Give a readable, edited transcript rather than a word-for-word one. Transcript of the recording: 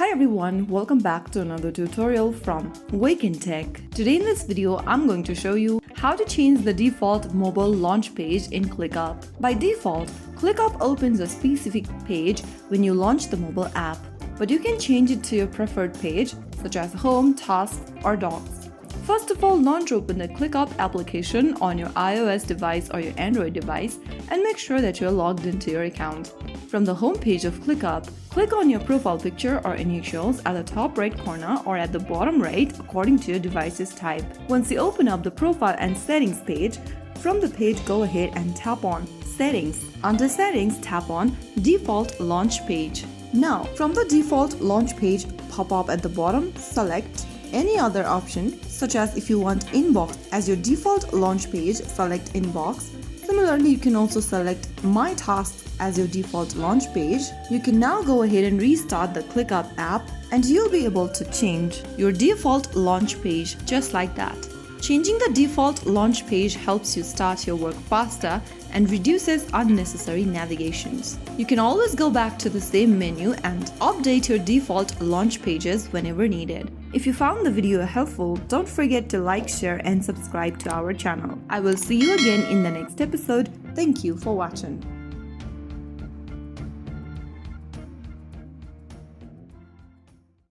Hi everyone, welcome back to another tutorial from Wake&Tech. Today in this video, I'm going to show you how to change the default mobile launch page in ClickUp. By default, ClickUp opens a specific page when you launch the mobile app, but you can change it to your preferred page, such as Home, Tasks, or Docs. First of all, launch open the ClickUp application on your iOS device or your Android device and make sure that you're logged into your account. From the home page of ClickUp, click on your profile picture or initials at the top right corner or at the bottom right according to your device's type. Once you open up the profile and settings page, from the page go ahead and tap on Settings. Under Settings, tap on Default Launch Page. Now, from the default launch page pop-up at the bottom, select any other option, such as if you want Inbox as your default launch page, select Inbox. Similarly, you can also select My Tasks as your default launch page. You can now go ahead and restart the ClickUp app and you'll be able to change your default launch page just like that. Changing the default launch page helps you start your work faster and reduces unnecessary navigations. You can always go back to the same menu and update your default launch pages whenever needed. If you found the video helpful, don't forget to like, share, and subscribe to our channel. I will see you again in the next episode. Thank you for watching.